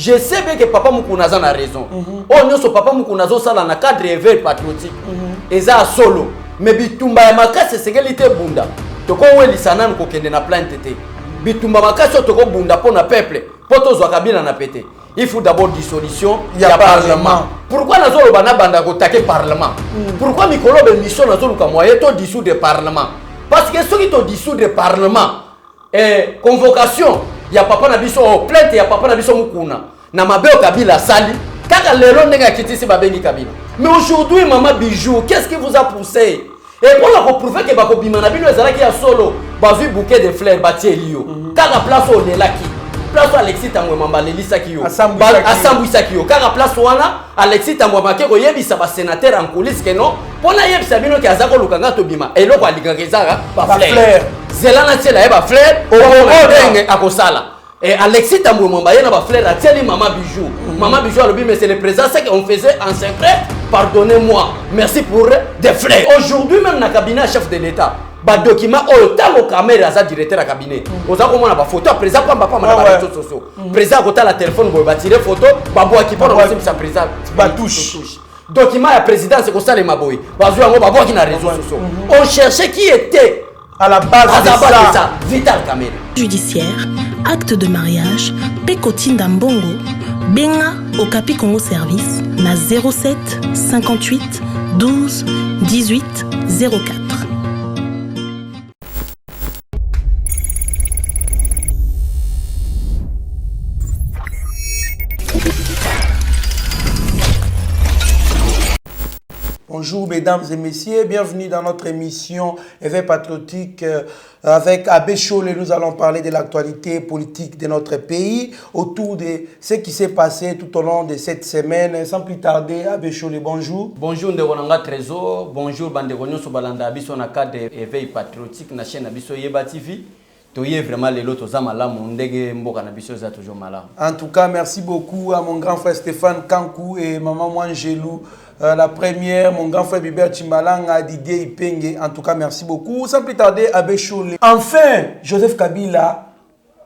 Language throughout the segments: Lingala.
Je sais bien que papa Moukouna a raison. Oh non, so papa Moukouna ça dans le cadre éveil patriotique. Et ça solo. Mais bitumba ya makasi sécurité bunda. Toko weli sanana ko kende na plainte té. Bitumba makasi toko bunda pour na peuple. Poto zo kabila na pété. Il faut d'abord dissolution ya parlement. Pourquoi nazolo bana banda ko taquer parlement? Pourquoi mikolo be mission nazolo ka moyen to dissoudre parlement? Parce que ceux qui to dissoudre parlement convocation ya papa na biso plainte ya papa na biso Moukouna. Na mabeo kabila sali. Kaka lelo ndenga kitisi babengi kabila. Mais aujourd'hui maman Bijou, qu'est-ce qui vous a poussé? Et pour la prouver que bako bimana bino ezala ki ya solo, ba vu bouquet de fleurs batie lio. Kaka place au lelaki. Place Alexis Tambwe mamba lelisa ki yo. Asambwisa ki yo. Kaka place wana Alexis Tambwe makeko yebisa ba sénateur en coulisses que non. Pona yebisa bino ki azako lukanga to bima. Eloko alikangezaka ba fleurs. Zelana tiela ba fleurs o ndenge akosala. Et Alexis Tambwe mamba yena ba fleurs atieli maman Bijou. Maman Bijou alobi mais c'est le président c'est qu'on faisait en secret. Pardonnez-moi. Merci pour des fleurs. Aujourd'hui même na cabinet chef de l'État. Ba document autant caméra za directeur à cabinet. Oza ko mona ba photo président pas papa na ba réseaux sociaux. Président ko ta la téléphone bo ba tirer photo ba bo ki pour aussi sa président ba touche. Document ya présidence ko ça les maboy. Ba zo ngo ba bo ki na réseaux sociaux. On cherchait qui était à la base de ça. Vital Caméra. Judiciaire, acte de mariage, Pécotine d'Ambongo, Benga Okapi Congo Service, na 07 58 12 18 04. Bonjour mesdames et messieurs, bienvenue dans notre émission Éveil patriotique avec Abbé Cholé. Nous allons parler de l'actualité politique de notre pays autour de ce qui s'est passé tout au long de cette semaine. Sans plus tarder, Abbé Cholé, bonjour. Bonjour Ndegonanga Trésor, bonjour Bandegonyo Sobalanda Abiso na cadre Éveil patriotique na chaîne Abiso Yeba TV. Toye vraiment les lots aux amalamu ndege mboka na biso za toujours malamu. En tout cas, merci beaucoup à mon grand frère Stéphane Kankou et maman Wangelou. La première, mon grand frère Bibert Chimbalanga, Didier Ipenge. En tout cas, merci beaucoup. Sans plus tarder, Abbé Cholé. Enfin, Joseph Kabila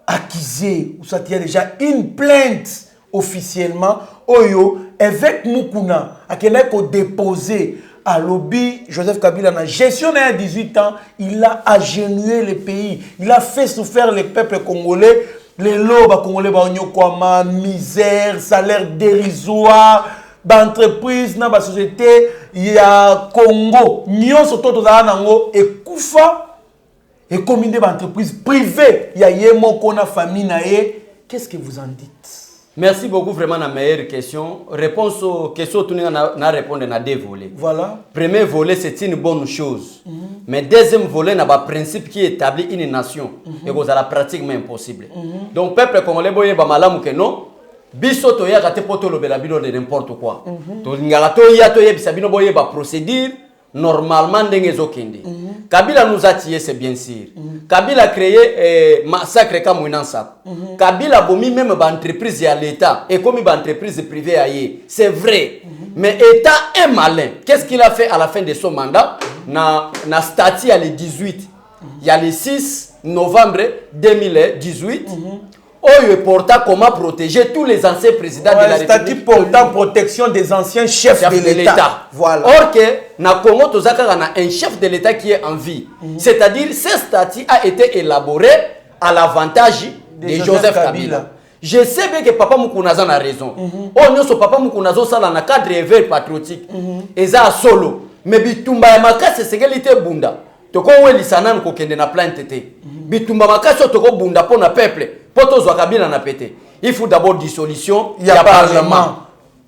accusé, ou ça tient déjà une plainte officiellement. Oyo, évêque Moukouna, à quel est déposé à lobby, Joseph Kabila n'a gestionné à 18 ans, il a agenouillé le pays, il a fait souffrir les peuples congolais, les lobes congolais, misère, salaire dérisoire, d'entreprise, dans la société, il y a Congo, Nyon Soto Nango et Koufa, et combien d'entreprises privées, il y a Yemo Kona famille nae. Qu'est-ce que vous en dites? Merci beaucoup, vraiment la meilleure question. Réponse aux questions, tout le monde a répondu à deux volets. Voilà. Premier volet, c'est une bonne chose. Mais deuxième volet, n'a pas principe qui établit une nation. Et vous avez la pratique mais impossible. Donc, peuple congolais, boye ba malamu que non. Biso to ya kate poto lo bela bino de n'importe quoi. To ngala to ya to ye bisabino boye ba procédure normalement ndenge zokende. Kabila nous a tué, c'est bien sûr. Kabila a créé massacre comme une ensemble. Kabila a bomi même entreprise à l'État et comme une entreprise privée ailleurs. C'est vrai. Mais l'État est malin. Qu'est-ce qu'il a fait à la fin de son mandat? Na statut à le 18. Il y a le 6 novembre 2018. Oyo porta comment protéger tous les anciens présidents de la République. Statut portant protection des anciens chefs de l'État. Voilà. Or que na Congo tozaka na un chef de l'État qui est en vie. C'est-à-dire ce statut a été élaboré à l'avantage de Joseph Kabila. Je sais bien que papa Moukouna a raison. Oh non, so papa Moukouna ça dans le cadre éveil patriotique. Et ça solo. Mais bitumba ya makasi sécurité bunda. Toko weli sanana ko kende na plainte té. Bitumba makasi toko bunda pour na peuple. Poto zo Kabila na pété. Il faut d'abord dissolution ya parlement.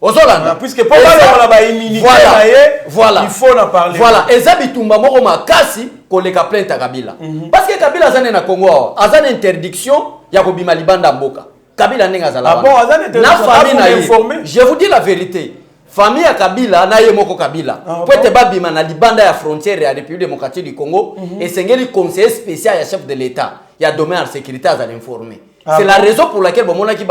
Ozolanda puisque pour la ba immunité voilà. Il faut en parler. Voilà, eza bitumba moko makasi ko leka plainte à Kabila. Parce que Kabila azane na Congo, azane interdiction ya ko bima libanda mboka. Kabila nenga zala. Ah bon, azane na famille na informé. Je vous dis la vérité. Famille à Kabila na ye moko Kabila. Poete babima na libanda ya frontière ya République démocratique du Congo et sengeli conseiller spécial ya chef de l'État. Il y a domaine en sécurité à l'informer. C'est la raison pour laquelle bon qui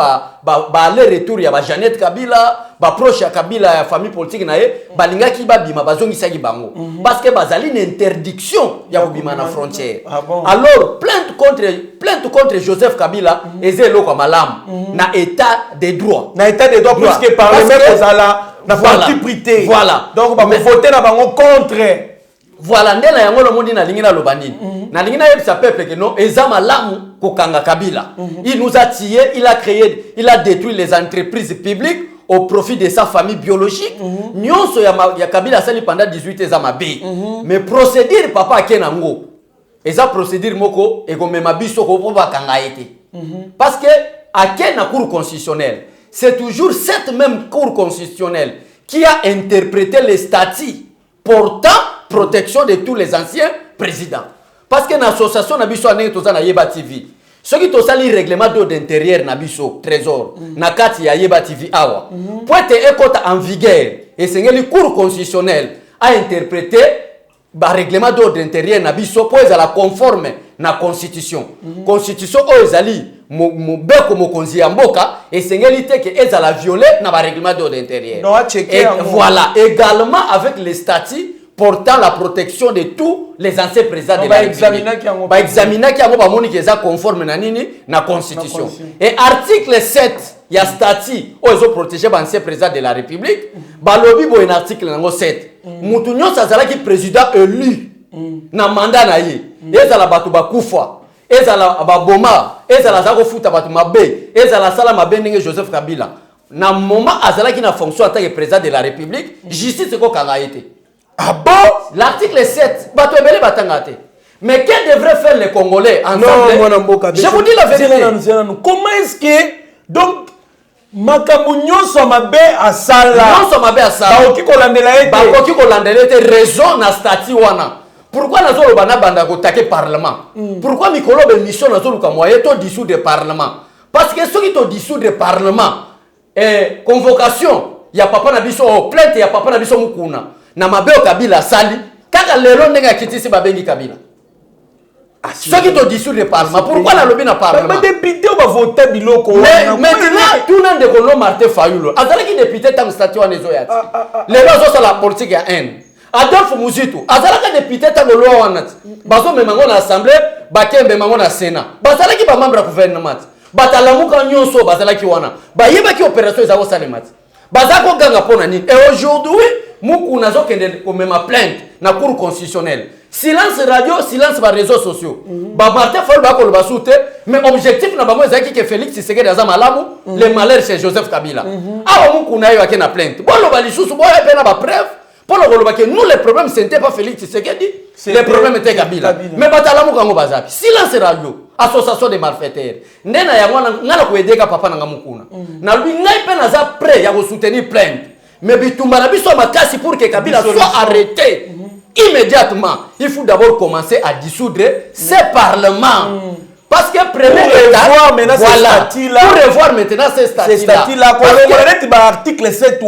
aller retour ya ba Jeannette Kabila, ba proche ya Kabila ya famille politique na ye, balinga ki ba bima bazongisa ki bango. Parce que bazali une interdiction ya bima na frontière. Alors plainte contre Joseph Kabila ezelo kwa malam na état de droit. Na état de droit puisque parlement kozala na parti prité. Voilà. Donc ba voter na bango contre. Voilà, ndela yango lo mondi na lingina lo banini. Na lingina yebisa peuple que non, ezama lamu kokanga Kabila. Il nous a tué, il a détruit les entreprises publiques au profit de sa famille biologique. Nyonso ya Kabila sali pendant 18 ezama B. Mais procédure papa kenango. Eza procédure moko egomema biso ko poba kanga été. Parce que à quelle cour constitutionnelle, c'est toujours cette même cour constitutionnelle qui a interprété les statuts portant protection de tous les anciens présidents. Parce que l'association Nabiso a na Yeba TV. Ce qui est le règlement d'ordre intérieur Nabiso, trésor, Nakati ya Yeba TV awa. Pour être en vigueur, et c'est le cour constitutionnel a interprété le règlement d'ordre intérieur Nabiso pour être conforme na constitution. Constitution ezali mobeko mokonzi ya mboka et c'est que ezala violer na règlement d'ordre intérieur. Et voilà, également avec les statuts portant la protection de tous les anciens présidents de la République. Ba examiner qui a moni qui est conforme na nini na constitution. Et article 7 il y a statut où ils ont protégé les anciens présidents de la République. Ba lobby bo en article nango 7. Mutu nyonso azala ki président élu na mandat na ye. Ezala batu bakufa. Ezala baboma, ezala zako futa batu mabe, ezala sala mabe ndenge Joseph Kabila. Na moment azala ki na fonction en tant que président de la République, justice ko kanga été. Ah bon? L'article 7, bato ebele batangate. Mais qu'est devrait faire les Congolais ensemble? Je vous dis la vérité. Comment est-ce que donc makambo nyonso mabe asala? Nyonso mabe asala. Bakoki kolandela ete. Bakoki kolandela ete raison na statut wana. Pourquoi nazolo bana banda ko taquer parlement? Pourquoi mikolo be mission nazolo ka moyen to dissoudre le parlement? Parce que ceux qui to dissoudre le parlement convocation ya papa na biso plainte ya papa na biso mukuna. Na mabeo Kabila sali kaka lelo ndenga kitisi babengi Kabila. Ceux qui te dissoudre le parlement, pourquoi la lobby n'a pas mais député va voter biloko. Mais maintenant tout le monde de Kolo Martin Fayulu. Azala qui député tam statut en ezoyat. Les lois sont la politique ya haine. Adolphe Muzitu, azala qui député tam loi wanat. Bazo memango na assemblée, bakembe mango na sénat. Bazala qui ba membre gouvernement. Batalamuka nyonso bazala ki wana. Ba yeba ki opération ezako salemat. Bazako ganga pona nini. Et aujourd'hui Moukou nazo kende komema plainte na cour constitutionnelle. Silence radio, silence par réseaux sociaux. Ba Martin Fayulu ba ko basute, mais objectif na bango ezaki que Félix Tshisekedi aza malamu, le malheur chez Joseph Kabila. Awa moukou na yo akena plainte. Bon lo bali susu boya pena ba preuve. Pour le roloba que nous le problème c'était pas Félix Tshisekedi, le problème était Kabila. Mais batalamu kango bazapi. Silence radio. Association de malfaiteurs. Ndena ya mwana ngala ko edeka papa na ngamukuna. Na lubi ngai pena za prêt ya ko soutenir plainte. Mais bitumba na biso makasi pour que Kabila soit arrêté immédiatement. Il faut d'abord commencer à dissoudre ces parlements. Parce que premier état, voilà, pour revoir maintenant ces statuts-là. Pour l'article 7, il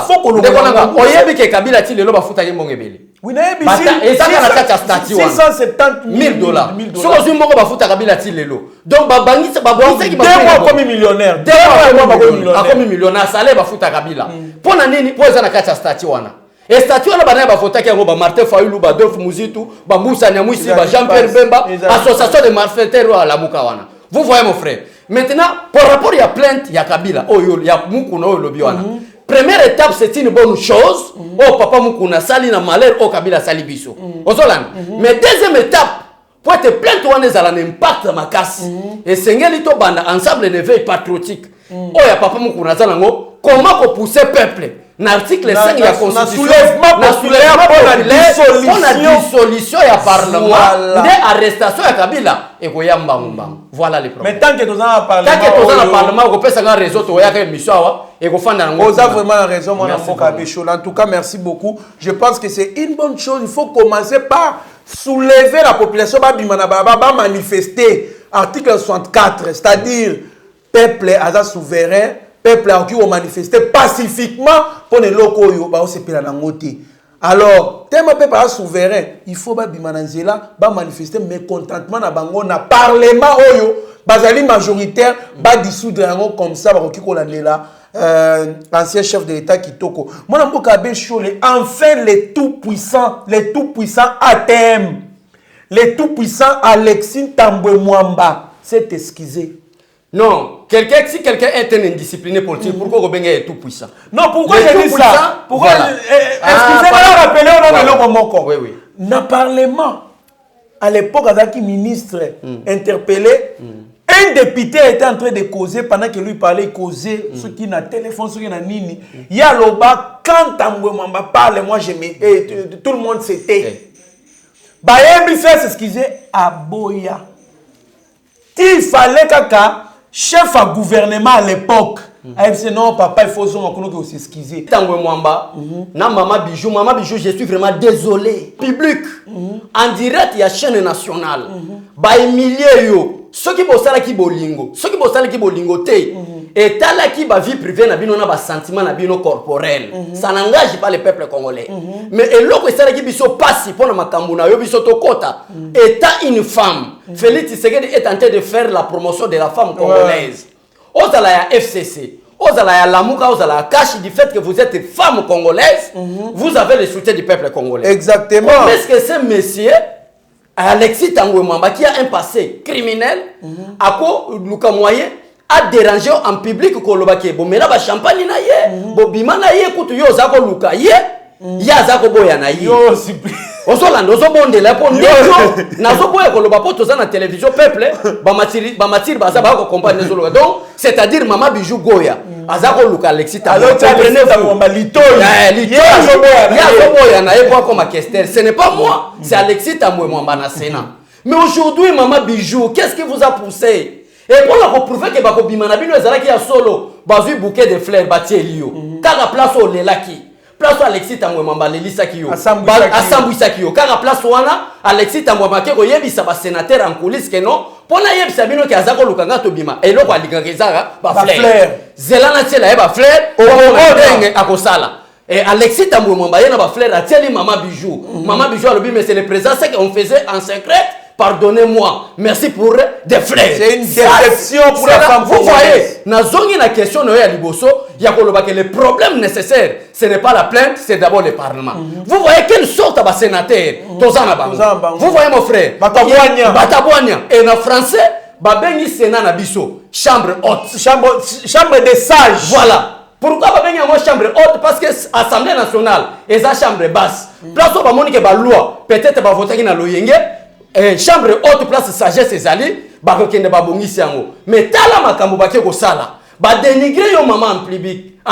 faut qu'on le voit. Oyebi ke Kabila ti lelo bafuta ye mbongo ebele. Oui, na yebi et ça na kati ya statut wana. $670,000. Soko zwi mbongo bafuta Kabila ti lelo. Donc babangisa babangisa ki ba comme millionnaire. Comme millionnaire, salaire bafuta Kabila. Pona nini? Po eza na kati ya statut wana. Et statut wana bana ba votaki yango ba Martin Fayulu, ba Adolphe Muzitu, ba Moussa Nyamwisi, ba Jean-Pierre Bemba, association de malfaiteurs à la Mukawana. Vous voyez mon frère. Maintenant, par rapport à la plainte, il y a Kabila, il y a Moukouna, Lobiwana. Première étape, c'est une bonne chose. Oh, papa Moukouna, sali na malheur, oh, Kabila, sali biso. Mais deuxième étape, pour être plainte, on est à l'impact de ma casse. Et c'est un banda ensemble de veille patriotique. Oh, il y a papa Moukouna, comment pousser peuple? L'article 5 de la Constitution, la dissolution du Parlement, l'arrestation de Kabila, et voilà les problèmes. Mais tant que tu as un Parlement, on peut faire un réseau, tu as une mission, et on fait un réseau. Vraiment raison, en tout cas, merci beaucoup. Je pense que c'est une bonne chose. Il faut commencer par soulever la population, manifester. Article 64, c'est-à-dire, peuple est souverain. Peuple a qui manifester pacifiquement pour les locaux yo ba se pela na ngoti Alors, tellement peuple souverain, il faut ba bimananzela, ba manifester mécontentement na bango na parlement oyo, bazali majoritaire, ba dissoudre yango comme ça ba kokiko la nela. Ancien chef de l'État Kitoko. Mon amour Kabé Chole, enfin les tout-puissants ATM, les tout-puissants Alexis Tambwe Mwamba s'est excusé. Non, si quelqu'un est un indiscipliné politique, pourquoi Robin est tout puissant? Non, pourquoi j'ai dit ça? Pourquoi excusez-moi, rappelez au nom de oui, oui. Dans le Parlement, à l'époque, avec le ministre interpellé, un député était en train de causer, pendant que lui parlait, il causait, ceux qui n'ont téléphone, ceux qui n'ont nini. Il y a l'oba, quand Tambwe Mwamba parle, moi je me. Tout le monde s'était. Bayembi fait s'excuser à Boya. Il fallait qu'un chef à gouvernement à l'époque, a dit non, papa, il faut s'excuser. Tambwe Mwamba, na Maman Bijou, je suis vraiment désolé. Public, en direct, il y a chaîne nationale. Ba humilier yo. Ceux qui bossent qui bolingo, ceux qui bossent qui bolingo te, et tala qui ba vie privée na bino na ba sentiment na bino corporel, ça n'engage pas le peuple congolais. Mais et l'autre c'est qui biso passi pour na makambu na yo biso tokota, étant une femme, Félix Tshisekedi est en train de faire la promotion de la femme congolaise. Ozala ya FCC, ozala ya Lamuka, ozala ya Kashi du fait que vous êtes femme congolaise, vous avez le soutien du peuple congolais. Exactement. Est-ce que ce monsieur Alexis Tambwe Mwamba qui a un passé criminel, Luka Moyen a dérangé en public kolobake bo mela ba champagne na ye bo bima na ye kutu yo zako luka ye ya zako boya na ye yo sipi ozolanda ozobondela po ndejo nazo boya koloba po toza na télévision peuple ba matiri baza ba ko comprendre zoloka donc c'est-à-dire Maman Bijou Goya azako luka Alexis Tambwe Mwamba litoyi ya boya na ye kwa comme questeur ce n'est pas moi c'est Alexis Tambwe Mwamba na Sénat mais aujourd'hui Maman Bijou qu'est-ce qui vous a poussé et pour la prouver que bako bimana bino ezalaki ya solo bazui bouquet de fleurs batie elio kaka place au lelaki place Alexis Tambwe Mwamba lelisa ki yo asambwisa ki yo kaka place wana Alexis Tambwe Mwamba ke ko yebisa ba sénateur en coulisses que non pona yebisa bino ke azako lukanga to bima eloko alikanga ezaka ba fleurs zelana tiela ba fleurs o ndenge akosala et Alexis Tambwe Mwamba yena ba fleurs atieli Maman Bijou Maman Bijou alobi mais c'est le présent c'est qu'on faisait en secret. Pardonnez-moi, merci pour des fleurs. C'est une déception pour la femme. Vous voyez, nazongi la question de Liboso, il y a que le problème nécessaire, ce n'est pas la plainte, c'est d'abord le Parlement. Vous voyez quelle sorte de sénateur, vous voyez mon frère, Batabouania, et en français, Babengi Sénat Nabiso, chambre haute, chambre des sages. Voilà. Pourquoi Babengi moi chambre haute? Parce que l'Assemblée nationale est la chambre basse. Place où Bamonike ba loi, peut-être ba voter na loyenge. Chambre haute place sagesse ezali bakokende babongisi yango mais tala makambo bake ko sala ba dénigrer yo maman en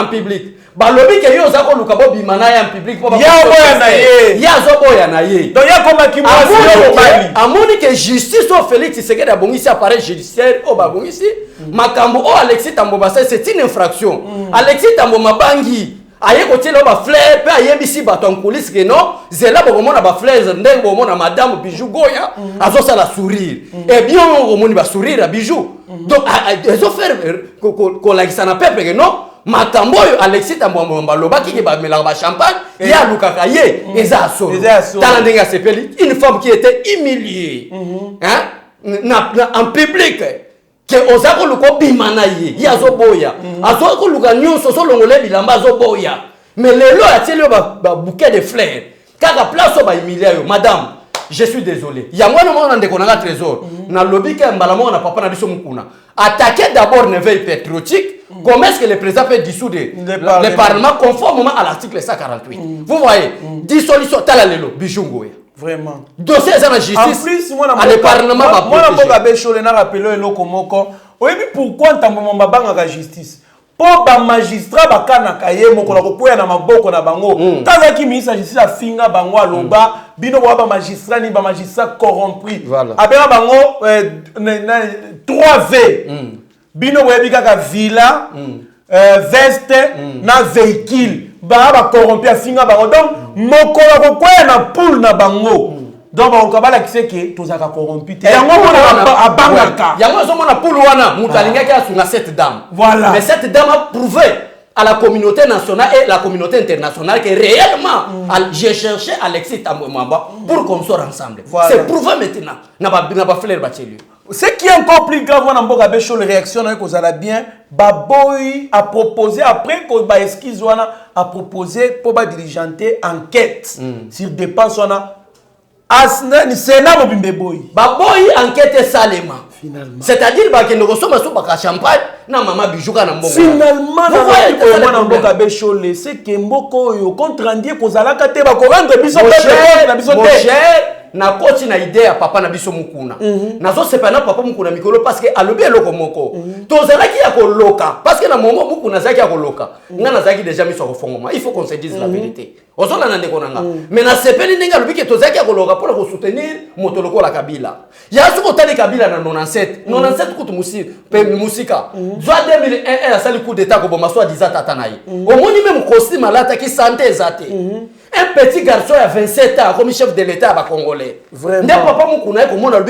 public balobi ke yo zako luka bo bimana ya en public po ba ya boya na ye ya zo boya na ye donc ya koma ki mwasi yo bali amoni ke justice o Félix Tshisekedi abongisi appareil judiciaire o babongisi makambo o Alexis Tambwe Mwamba c'est une infraction Alexis Tambwe Mabangi aye kotiela ba fleur pe ayebisi bato en coulisses que non zela bokomona ba fleurs ndenge bomona Madame Bijou Goya azosa la sourire et bien on komoni ba sourire à Bijou donc ezo faire ko la kisana peuple que non makambo yo Alexis Tambwe Mwamba lobaki ke ba mela ba champagne ya lukaka ye eza solo tala ndenge sepeli une femme qui était humiliée en public que ozako luko bimana ye yazo boya azoko luka nyonso so longole bilamba zo boya mais lelo atieli ba bouquet de fleurs kaka place ba humilier yo madame je suis désolé yango no mona ndeko na trésor na lobby ke mbala mona papa na biso mukuna attaquer d'abord une veille patriotique comment est-ce que le président peut dissoudre le parlement conformément à l'article 148 vous voyez dissolution tala lelo Bijou Goya. Vraiment. Dossier à la justice. En plus, moi, le Parlement va protéger. Moi, oui, pourquoi Tambwe Mwamba banga la justice? Pour ba magistrat ba kana kaye moko la kopoya na maboko na bango. Taza ki ministre justice a finga bango aloba bino ba magistrat ni ba magistrat corrompu. Abena bango 3V. Bino webi kaka villa, veste na véhicule. Ba corrompu a finga bango donc mokolo ko kwena na poule na bango donc on kabala ki seke tozaka corrompu te yango mona abangaka yango zo mona poule wana mutalinga ki asunga cette dame voilà mais cette dame a prouvé à la communauté nationale et la communauté internationale que réellement j'ai cherché Alexis Tambwe Mwamba pour qu'on soit ensemble. Voilà. C'est prouvé maintenant. N'a pas fleur battu. Ce qui est encore plus grave, on a beaucoup de les réactions que ça bien. Baboy a proposé après qu'on ba esquisse a proposé pour ba diligenter enquête sur dépenses on a asna ni Sénat mobimbe boy. Baboy enquête salema. Finalement. C'est-à-dire que nous sommes sur baka champagne na mama bijuka na mbongo. Finalement vous voyez que on a mboka bechole c'est que mboko yo contre rendier ko zalaka te ba ko rendre biso na koti na idée ya papa na biso mukuna nazo sepana papa mukuna mikolo parce que alobi eloko moko tozalaki ya koloka parce que na momo mukuna zaki ya koloka nga na zaki déjà miso kofongoma il faut qu'on se dise la vérité ozona na ndeko nanga mais na sepeli ninga alobi ke tozaki ya koloka pour ko soutenir motoloko la Kabila ya suko tali Kabila na 97 kutu musika zwa 2001 a sali coup d'état ko boma so disant tata nayi omoni même costume alata ki santé zate un petit garçon à 27 ans comme chef de l'État à Congolais. Vraiment. Papa Moukouna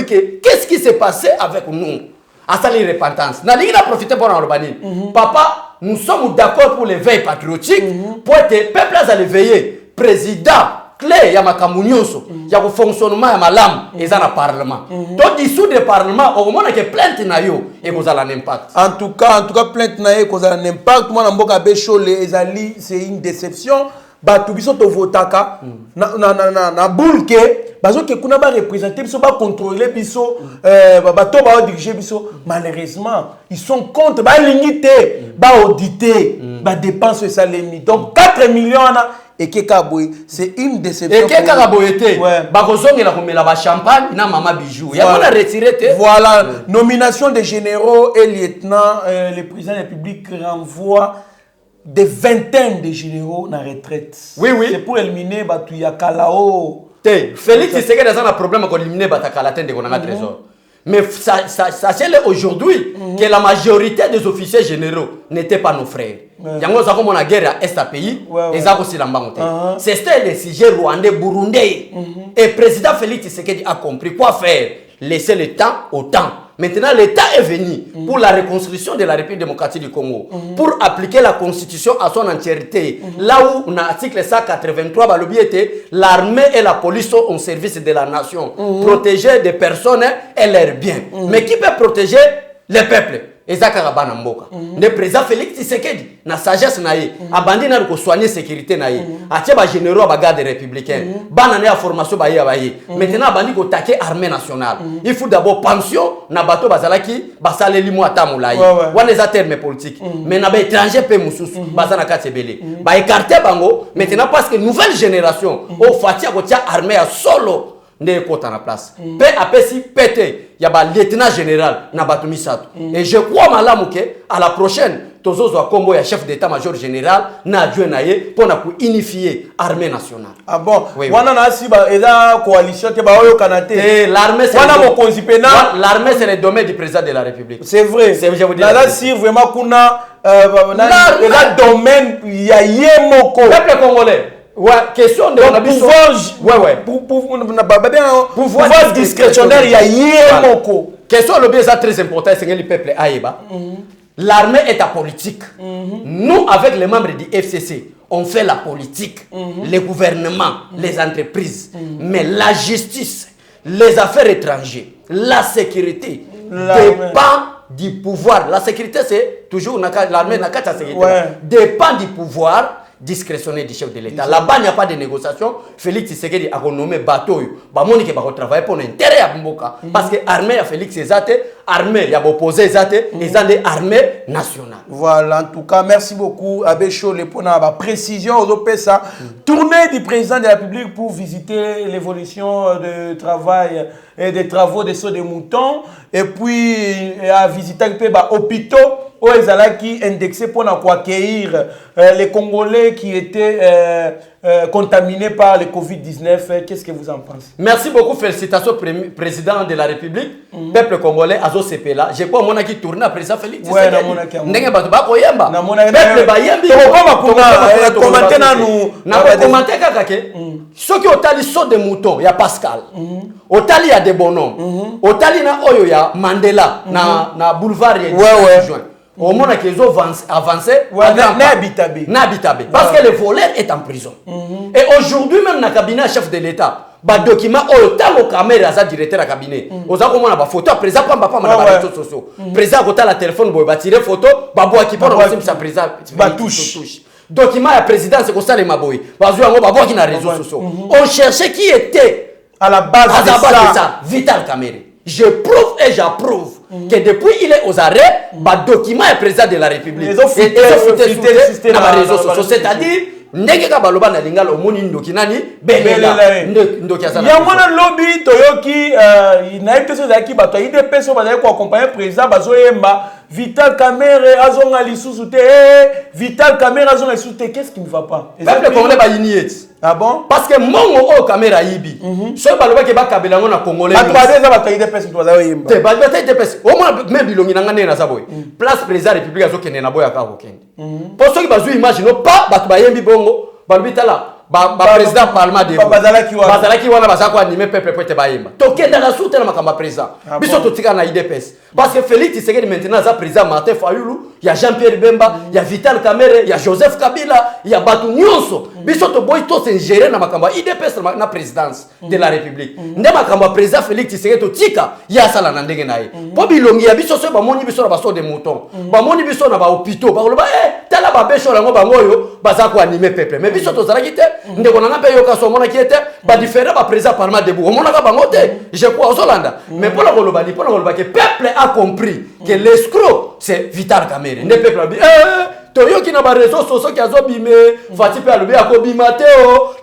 qu'est-ce qui s'est passé avec nous? À sa repentance. N'a pas profité pour l'Albanie. Papa, nous sommes d'accord pour l'éveil patriotique pour être peuple à l'éveiller. Président clé ya makamunyoso ya ko fonctionnement ya malam eza na parlement. Donc dissoudre le parlement au moment que plainte na yo et cause la impact. En tout cas plainte na yo cause la impact moi na mboka bechole ezali c'est une déception. Batu biso to votaka na bulke bazo ke kuna ba représenter biso ba contrôler biso bato ba diriger biso malheureusement ils sont contre ba limiter ba auditer ba dépenses ça les donc 4 millions et Kekaboy c'est une déception. Et Kekaboy était ba kozonga la komela ba champagne na mama bijou ya mona retirer te. Voilà nomination des généraux et lieutenants le président de la République renvoie des vingtaines de généraux na retraite. Oui. C'est pour éliminer Batuya Kalao. Félix Tshisekedi a un problème pour éliminer Batakalaten de Konanga Trésor. Mais sachez-le aujourd'hui que la majorité des officiers généraux n'étaient pas nos frères. Yango zako mona guerre à est pays et zako silambango te. C'était le sujet rwandais burundais. Et président Félix Tshisekedi a compris quoi faire. Laisser le temps au temps. Maintenant, l'État est venu pour la reconstruction de la République démocratique du Congo, pour appliquer la Constitution à son entièreté. Là où, dans l'article 183, l'armée et la police sont au service de la nation, protéger des personnes et leurs biens. Mais qui peut protéger les peuples? Ezakarabana Mboka. Le président Félix Tshisekedi, na sagesse naïe, abandi na ko soigner sécurité naïe. Atie ba généraux ba garde républicain. Banane à formation ba yabaye. Maintenant abandi ko taquer armée nationale. Il faut d'abord pension na bato bazalaki ba saleli mo atamulai. Wana za terme politique. Mais na ba étranger pe mususu bazana katebele. Ba écarter bango maintenant parce que nouvelle génération au fatia ko tia armée à solo. Ne kota na place. Pe apesi pété, y a ba lieutenant général na batumi sato. Et je crois malamuke à la prochaine tozo zo Congo ya chef d'état-major général na adjoint naye pour na unifier armée nationale. Ah bon. Wana na si ba eza coalition te ba oyo kanate. Et l'armée c'est l'armée c'est le domaine du président de la République. C'est vrai. C'est je vous dis. Là si vraiment kuna eza domaine ya yemoko. Peuple congolais. Ouais, question de pouvoir discrétionnaire, il y a yemoko. Question le bien très important, c'est que le peuple aïba. L'armée est apolitique. Nous, avec les membres du FCC, on fait la politique, les gouvernements, les entreprises. Mais la justice, les affaires étrangères, la sécurité dépend du pouvoir. La sécurité, c'est toujours l'armée n'a qu'à sécurité. Dépend du pouvoir discrétionnaire du chef de l'État. Là-bas, il n'y a pas de négociation. Félix Tshisekedi a nommé bateau. Monique va travailler pour l'intérêt à Mboka. Parce que l'armée a Félix Ezate, l'armée a opposé Ezate, et ça est armée nationale. Voilà, en tout cas, merci beaucoup à Bécho pour la précision aux OPSA. Tournée du président de la République pour visiter l'évolution du travail et des travaux des sauts de moutons. Et puis, à visiter les hôpitaux. Où qui indexé pour accueillir les Congolais qui étaient contaminés par le Covid-19. Qu'est-ce que vous en pensez? Merci beaucoup. Félicitations au président de la République. Peuple congolais, Azo Sepela. Je crois que qui tourne à président Félix. Oui, ceux qui ont tali saut de mouton, il y a Pascal. Otali il y a des bonhommes. Otali na Oyo, il y a Mandela. Na boulevard, il y a au moins qu'ils ont avancé. N'habitabe. Parce que le voleur est en prison. Et aujourd'hui, même dans le cabinet chef de l'État, les documents, autant au caméra, ça directeur à cabinet. Aux gens qui ont photo, président, pas dans les réseaux sociaux. Président, quand la téléphone, il va tirer photo, il qui prend sa président, touche. Document à présidence, c'est comme ça les maboy. Parce que on va qui dans les réseaux sociaux. On cherchait qui était à la base de ça. Vital Kamerhe. Je prouve et j'approuve que depuis il est aux arrêts, le document est président de la République. Ils ont fuité dans les réseaux sociaux. C'est-à-dire, ndenge ka baloba na lingala omoni ndoki nani belela ndoki azana ya mwana lobby toyoki na epeso za ki bato ide peso ba ko accompagner président bazoyemba Vital Kamerhe azonga lisusu te Vital Kamerhe azonga lisusu te. Qu'est-ce qui ne va pas? Peuple congolais ba yiniet. Ah bon? Parce que mongo o Kamerhe yibi so baloba ke ba kabela ngona congolais ba twade za bato ide peso to bazoyemba te ba ide peso o mona même bilongi na ngane na saboy place président république azokende na boya ka kokende pour ceux qui bazu imagine pas bato ba yembi bongo balbitala président parlement de bazalaki wana bazako animer peuple pour te bayemba tokenda la soute na makamba président biso totika na IDPS parce que Félix Tshisekedi maintenant za président Martin Fayulu, il y a Jean-Pierre Bemba, il y a Vital Kamerhe, il y a Joseph Kabila, il y a Batu Nyonso biso to boy to s'ingérer na makamba IDPS na présidence de la République nde makamba président Félix Tshisekedi totika ya sala na ndenge naye po bilongi ya biso so ba moni biso na baso de mouton ba moni biso na ba hôpitaux ba koloba tala ba besho lango bangoyo bazako animer peuple mais biso to zalaki te ndeko nanga pe yoka so mona ki était ba différent ba président parlement debout o mona ka bango te je crois aux Hollande mais pour la koloba que peuple a compris que l'escroc c'est Vital Kamerhe ne peuple a dit toyoki na ba réseaux sociaux qui azobime fati pe alobi akobima te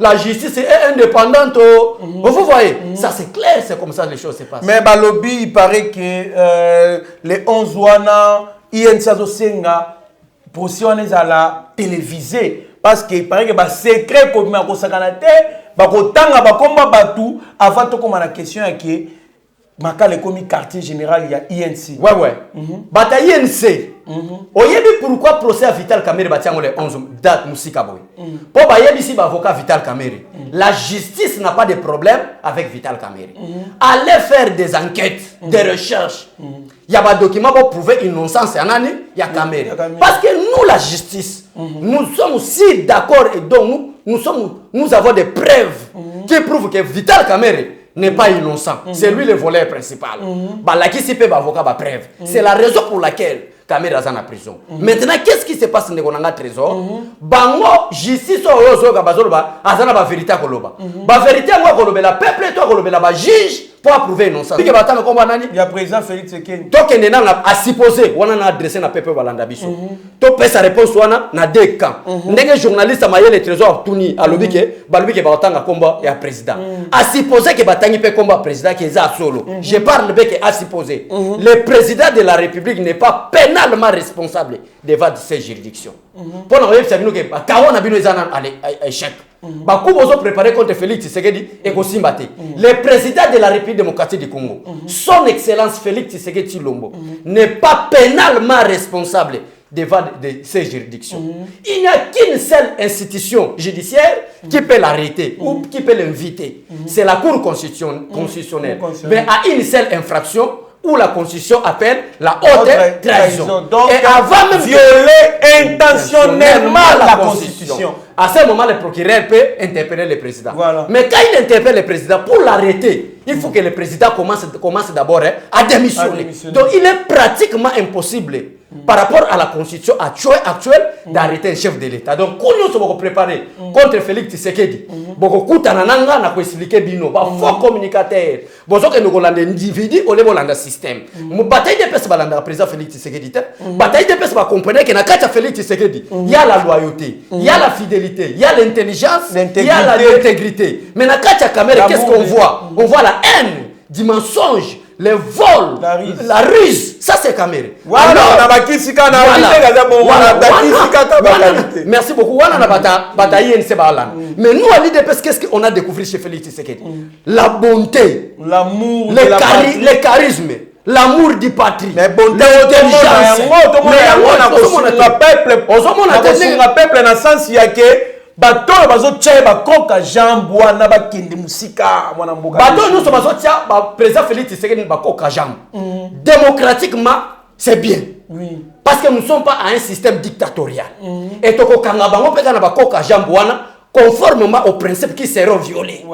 la justice est indépendante vous voyez ça c'est clair, c'est comme ça les choses se passent mais ba lobby il paraît que les 11 wana INC azosenga procès à la télévisée parce qu'il paraît que ba secret comme ma kosakana te ba kotanga ba komba batu avant to comme la question que makale komi quartier général il y a INC ouais bata INC oyebi pourquoi procès à Vital Kamerhe batiango le 11 date musika boy po ba yebi si ba avocat Vital Kamerhe la justice n'a pas de problème avec Vital Kamerhe allez faire des enquêtes des recherches il y a des documents pour prouver innocence en année il y a Kamerhe parce que nous la justice nous sommes aussi d'accord et donc nous avons des preuves qui prouvent que Vital Kamerhe n'est pas innocent. C'est lui le voleur principal. Là qui s'y peut avocat ba preuve. C'est la raison pour laquelle Kamerhe est en prison. Maintenant, qu'est-ce qui se passe dans le trésor? Bango justice ozo ka bazolo ba azana ba vérité koloba. Ba vérité ngo koloba la peuple to koloba la ba juge pour approuver innocence. Parce que batanga komba nani? Il y a président Félix Tshisekedi. To kende na a supposer wana na adresser na peuple balanda biso. To pesa réponse wana na deux camps. Ndenge journaliste maye le trésor tuni alobi ke balobi ke batanga komba ya président. A supposer que batangi pe komba président ke za solo. Je parle be que a supposer. Le président de la République n'est pas pénalement responsable devant ces juridictions. Pour nous, nous que Kawana bino ezana échec. Bakubo zo préparé contre Félix Tshisekedi et Kosimbate. Le président de la République démocratique du Congo, son excellence Félix Tshisekedi Tshilombo, n'est pas pénalement responsable devant ces juridictions. Il n'y a qu'une seule institution judiciaire qui peut l'arrêter ou qui peut l'inviter. C'est la Cour constitutionnelle. Mais à une seule infraction, où la Constitution appelle la haute trahison. Donc, et avant même violer intentionnellement la Constitution. À ce moment, le procureur peut interpeller le président. Voilà. Mais quand il interpelle le président, pour l'arrêter, il faut que le président commence d'abord à démissionner. Donc, il est pratiquement impossible, par rapport à la Constitution actuelle, d'arrêter un chef de l'État. Donc, quand nous sommes préparés contre Félix Tshisekedi, beaucoup tanananga na ko expliquer bino, ba faux communicateur. Bozo que nous hollandais individu au niveau de système. Mu bataille de pesa balanda président Félix Tshisekedi. Bataille de pesa ba comprendre que na kata Félix Tshisekedi, il y a la loyauté, il y a la fidélité, il y a l'intelligence, il y a l'intégrité. Mais na kata Kamerhe, qu'est-ce qu'on voit? On voit la haine, du mensonge, le vol, la ruse. Ça c'est Kamerhe. Merci beaucoup. Mais nous à l'IDPS, qu'est-ce qu'on a découvert chez Félix Tshisekedi? La bonté, l'amour, le charisme, l'amour du patrie, l'intelligence. Peuple dans sens bato bazo tche ba koka jambo wana ba kende musika mwana mboka bato nous sommes tia ba président Félix Tshisekedi ba koka jambo démocratiquement c'est bien. Oui. Parce que nous ne sommes pas à un système dictatorial. Et toko kanga bango peka na bakoka jamboana conformément aux principes qui seront violés.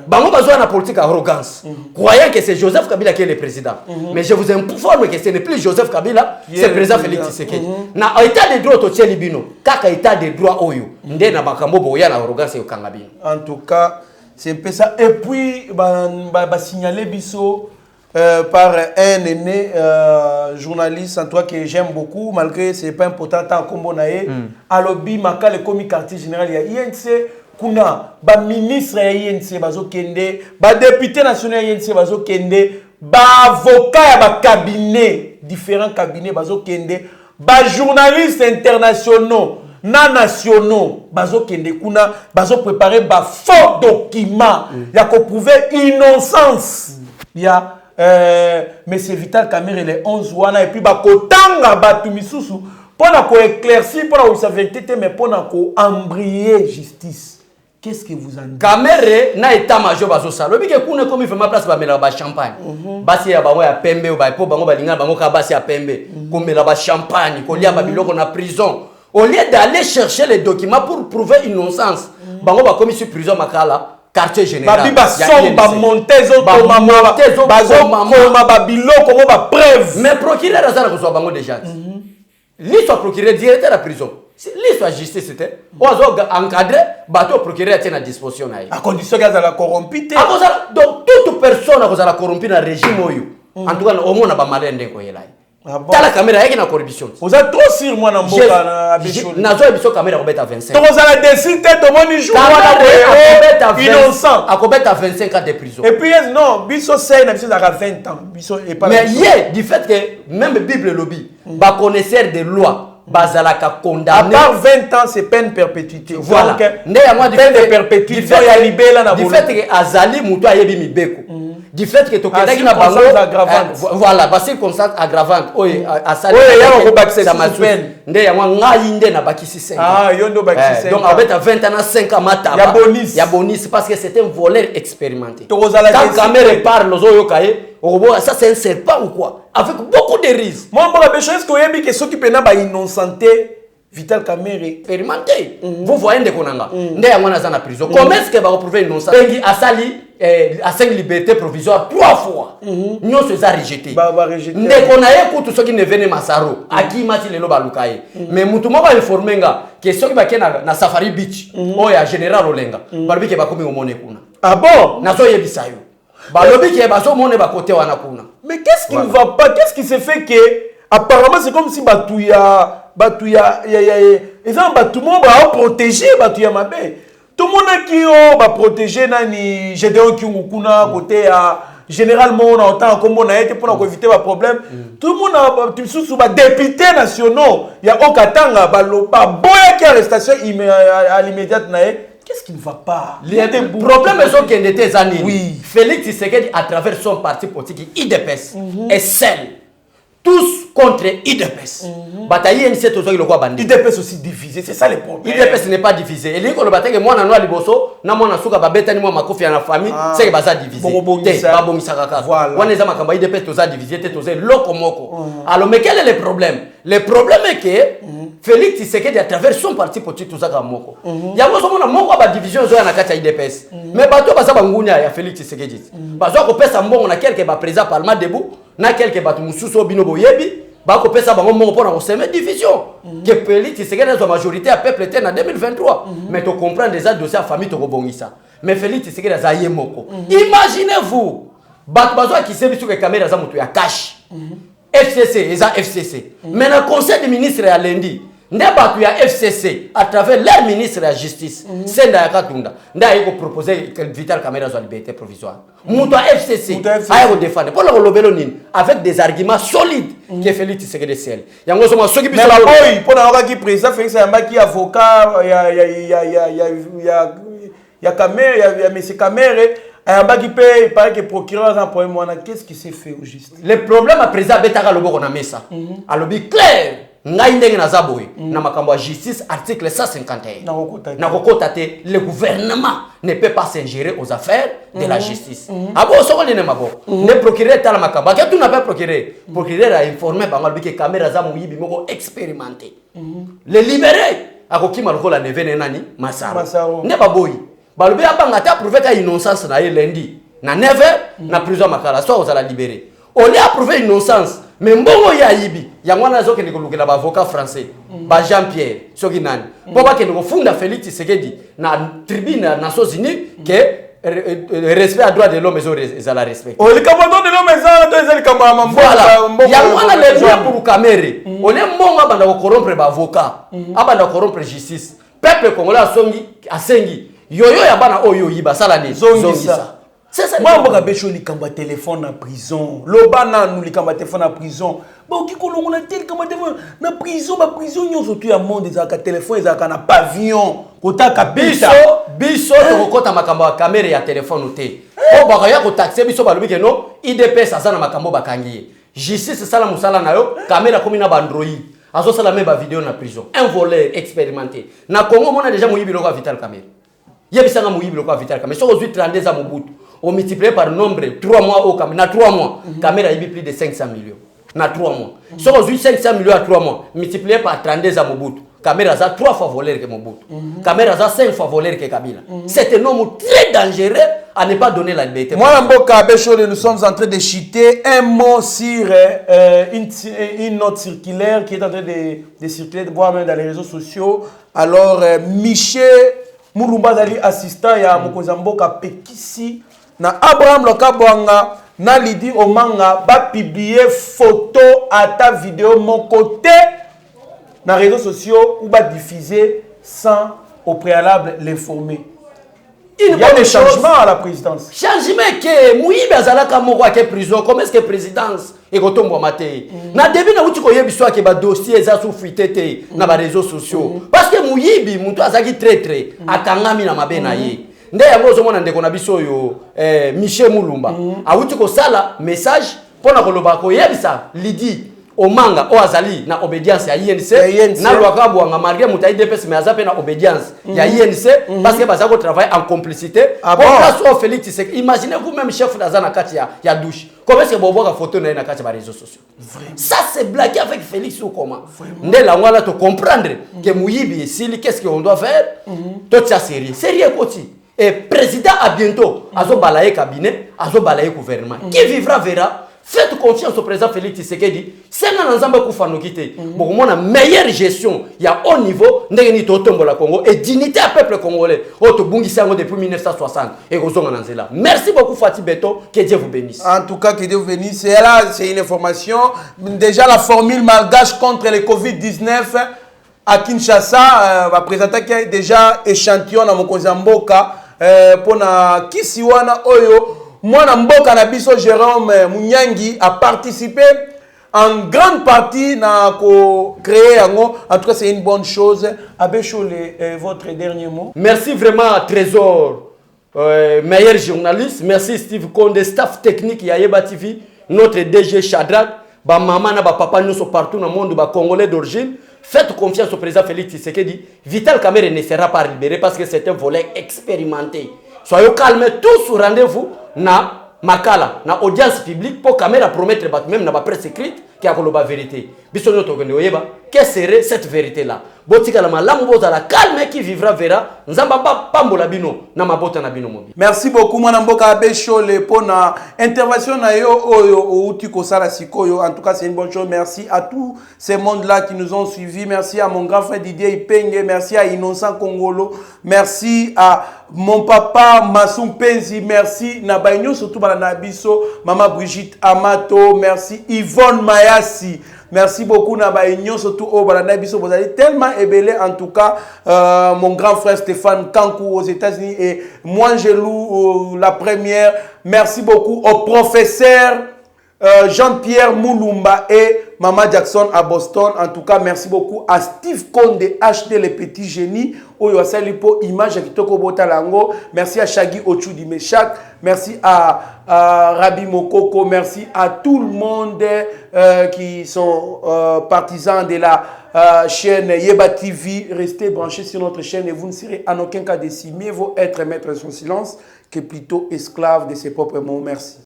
Bango bazwa na politique arrogance. Croyant que c'est Joseph Kabila qui est le président. Mais je vous informe que ce n'est plus Joseph Kabila, c'est le président Félix Tshisekedi. Na état de droit to libino, kaka état de droit oyo. Nde na makambo boya na arrogance yo kanga bino. En tout cas, c'est un peu ça. Et puis ba signaler biso par un aîné journaliste en toi que j'aime beaucoup, malgré que ce n'est pas important tant comme on a alobi maka le commis quartier général ya INC kuna ba ministre ya INC bazo kende ba député national ya INC bazo kende ba avocat ya ba cabinet différents cabinets bazo kende ba journalistes internationaux na nationaux bazo kende kuna bazo préparer ba faux documents ya ko prouver innocence ya Monsieur Vital Kamerhe les 11 wana et puis bakotanga batu misusu pona ko éclaircir pona ko sa vérité mais pona ko embrayer justice. Qu'est-ce que vous en dites? Kamerhe na état major bazo sala bike kuna comme il fait ma place ba mela ba champagne basi ya bango ya pembe ba po bango balinga bango ka basi ya pembe ko mela ba champagne ko lia ba biloko na prison au lieu d'aller chercher les documents pour prouver innocence bango ba commis sur prison makala quartier général. Babi ba somba montezo to mama bazo koma ba biloko mo ba preuve. Mais procureur azana ko so bango déjà. Lui soit procureur directeur de la prison. Lui soit justice c'était. Ozo encadrer bateau procureur tient à disposition na. À condition qu'elle la corrompue. Donc toute personne a la corrompue dans régime oyo. En tout cas au moins na ba malende ko yela. Tala caméra yake na corruption. Vous êtes trop sûr moi na mboka na abisho. Nazo biso caméra kobeta 25. To za décider to moni jour wana innocent. Akobeta 25 ans de prison. Et puis non, biso c'est na biso za 20 ans. Biso et pas. Mais hier du fait que même Bible lobby ba connaisseur des lois bazalaka condamné. À part 20 ans c'est peine perpétuité. Voilà. Né ya moi peine de perpétuité ya libela na du fait que azali muto ayebi mibeko. Du fait que tokendaki na bango voilà ba circonstance aggravante oye asali ya ko bakisa peine nde ya ngai nde na bakisi 5 ah yondo bakisi 5 donc avec 20 ans 5 ans mata ya bonus parce que c'est un voleur expérimenté quand Kamerhe parle ozo yokaye ça c'est un serpent ou quoi avec beaucoup de risques moi bon la chose que yebi que ceux qui pena ba innocenté Vital Kamerhe expérimenté vous voyez nde konanga nde ya mwana za na prison comment est-ce que va retrouver innocent bengi asali à 5 libertés provisoires 3 fois. Nous se sommes rejetés. Nous avons tout ce qui ne venait Massaro. Aki mati lelo balukaye. Mais mutumo va informer que ceux qui va na Safari Beach, oh ya Général Olenga. Balobi ke bakomi omone kuna. Ah bon? Nazo yebisayo. Balobi ke bazo mone ba côté wana kuna. Mais qu'est-ce qui ne va pas? Qu'est-ce qui se fait que apparemment c'est comme si Batouya ils ont Batoumo va protéger Batouya Mabé. Tout le monde qui va protéger nani Gédéon Kyungukuna côté à généralement on a autant comme on a été pour éviter les problèmes. Tout le monde a tout sous députés nationaux. Il y a Okatanga baloba boya qui arrestation à l'immédiate nae. Qu'est-ce qui ne va pas? Le problème est qu'il y a des années. Oui. Félix Tshisekedi à travers son parti politique IDPS est seul. Tous contre IDPS. Bataille INC tout ça le quoi bandit. IDPS aussi divisé, c'est ça le problème. IDPS n'est pas divisé. Et l'école bataille que moi na noa liboso, na moi na suka babeta ni moi makofi na famille, c'est que baza divisé. Ba bongisa kaka. Voilà. Wana za makamba IDPS tout ça divisé, tout ça lokomoko. Alors mais quel est le problème? Le problème est que Félix Tshisekedi à travers son parti politique tout ça comme moko. Yango somo na moko ba division zo na kati ya IDPS. Mais bato baza bangunya ya Félix Tshisekedi. Bazo ko pesa mbongo na quelque ba président parlement debout. Na quelque batu mususu bino boyebi ba ko pesa bango mongo pona ko seme division que Félix Tshisekedi na majorité à peuple était en 2023 mais tu comprends déjà dossier famille to ko bongisa mais Félix Tshisekedi za yemoko imaginez-vous batu bazo qui se biso que caméra za mutu ya cash FCC eza FCC mais na conseil des ministres ya lundi nde batu ya FCC à travers leur ministre de la justice senda ya katunda nda yiko proposer que Vital Kamerhe soit liberté provisoire mutu ya FCC ayo défendre pour le lobelo nini avec des arguments solides que Félix Tshisekedi sel yango soma soki biso mais boy pour na ki président Félix Yambaki avocat ya Kamerhe ya monsieur Kamerhe Yambaki paye il paraît que procureur en problème qu'est-ce qui s'est fait au juste le problème à président betaka loboko na mesa alobi clair ngai ndenge naza boye na makambo ya justice article 151 na kokota te le gouvernement ne peut pas s'ingérer aux affaires de la justice abo soko lene mabo ne procureur tala makambo ke tu na pas procureur a informé bango bike caméra za muyibi moko expérimenté le libérer akokima lokola nevene nani Masaro ne baboyi balobi abanga ta prouver ka innocence na ye lundi na 9h na prison makala soit aux la libérer on lui a prouvé innocence mais mbongo ya yibi yango na zoke nikolukela ba avocat français ba Jean-Pierre soki nani po ba ke funda Félix Tshisekedi na tribune na Nations Unies que respect à droit de l'homme et à la respect. Oh, les camarades de l'homme et les camarades. Voilà. Yango na le droit pour camérer. On est mbongo abanda ko corrompre ba avocat, abanda corrompre justice. Peuple congolais asengi yoyo ya bana oyo yiba sala ni zongisa. C'est ça. Moi mboka becho likamba téléphone na prison. Lobana nous likamba téléphone na prison. Ba ki kolongo na likamba téléphone na prison ba prison nyoso tu ya monde za ka téléphone za ka na pavillon. Kotaka biso to kota makambo ya caméra ya téléphone te. O ba ya ko taxer biso ba lobi ke no IDPS azana makambo bakangi. Justice sala musala na yo caméra komi na ba Android. Azo sala me ba vidéo na prison. Un voleur expérimenté. Na Congo mona déjà moyibi loko Vital Kamerhe. Yebisanga moyibi loko Vital Kamerhe. So 32 ans Mobutu. On multiplie par nombre 3 mois au Cameroun. Na 3 mois, Cameroun a eu plus de 500 millions. Na 3 mois. Si on a 500 millions à 3 mois, multiplié par 32 à Mobutu, Cameroun a 3 fois volé que Mobutu. Cameroun a 5 fois volé que Kabila. C'est un homme très dangereux à ne pas donner la liberté. Moi, Mboka Bechole, nous sommes en train de chiter un mot sur une note circulaire qui est en train de circuler, voire même dans les réseaux sociaux. Alors, Michel Moulumba Dali, assistant à Mokozamboka Pekisi, na Abraham Lokabwanga na Lidi Omanga ba publier photo à ta vidéo mon côté na réseaux sociaux ou ba diffuser sans au préalable l'informer. Il y a des changements à la présidence. Changement que Moïbe azalaka moko à prison comme est-ce que présidence et kotombo maté. Na début na uti ko yebiswa ke ba dossier za soufuité na ba réseaux sociaux parce que Moïbe muntu azaki très akangami na mabe na ye. Nde yango zomona ndeko na biso yo Michel Moulumba awuti ko sala message pona koloba ko yebisa Lidi Omanga o azali na obédience ya INC na lwakabu nga malgré mutai DPS mais azape na obédience ya INC parce que baza ko travailler en complicité pour Félix Tshisekedi. Imaginez vous même chef d'azana kati ya douche comment est-ce que bobo ka photo na kati ba réseaux sociaux ça c'est blaguer avec Félix ou comment nde la ngala to comprendre que Muyibi ici qu'est-ce qu'on doit faire tout ça sérieux koti. Et président à bientôt, azo balaye cabinet, azo balaye gouvernement. Qui vivra verra. Faites confiance au président Félix Tshisekedi. C'est un ensemble qui fait nous quitter. Pour moi, la meilleure gestion, il y a haut niveau, n'engagez totombo la Congo et dignité à peuple congolais. Auto bungi sango depuis 1960 et Rosonga Nanzela. Merci beaucoup Fatih Beto, que Dieu vous bénisse. En tout cas, que Dieu vous bénisse. Et là, c'est une information. Déjà la formule malgache contre le Covid-19. À Kinshasa, va présenter qu'il y a déjà échantillon dans Mokozamboka pour na Kisiwana Oyo. Moi, Mboka Nabiso Jérôme Mounyangi a participé en grande partie à créer. En tout cas, c'est une bonne chose. Abéchole, votre dernier mot. Merci vraiment, Trésor, meilleur journaliste. Merci Steve Konde, staff technique Yayeba TV, notre DG Shadrach, ba maman na ba papa nous sont partout dans le monde, ba Congolais d'origine. Faites confiance au président Félix Tshisekedi. Vital Kamerhe ne sera pas libéré parce que c'est un volet expérimenté. Soyez calmes tous au rendez-vous na makala na audience publique pour Kamerhe promettre même na presse écrite qui a la vérité. Bisonyo tokende oyeba que serait cette vérité là. Botika la malamu bozala calme qui vivra verra. Nzamba ba pambola bino na mabota na bino mobi. Merci beaucoup mwana mboka Abéchole pour na intervention na yo oyo outi ko sala sikoyo. En tout cas, c'est une bonne chose. Merci à tous ces mondes là qui nous ont suivis. Merci à mon grand frère Didier Ipenge, merci à Innocent Congolo, merci à mon papa Massoum Penzi, merci na bainyo surtout bana biso maman Brigitte Amato, merci Yvonne Mayasi. Merci beaucoup Nabaïnion, surtout au Balanabiso. Vous allez tellement ébélé en tout cas. Mon grand frère Stéphane Kankou aux États-Unis et moi Angelou la première. Merci beaucoup au professeur Jean-Pierre Moulumba et Mama Jackson à Boston. En tout cas, merci beaucoup à Steve Conde HD les petits génies. Oyo asali po image kitoko botalango. Merci à Shaggy Ochudi Meshak. Merci à Rabi Mokoko. Merci à tout le monde qui sont partisans de la chaîne Yeba TV. Restez branchés sur notre chaîne et vous ne serez en aucun cas déçus. Mieux vaut être maître de son silence que plutôt esclave de ses propres mots. Merci.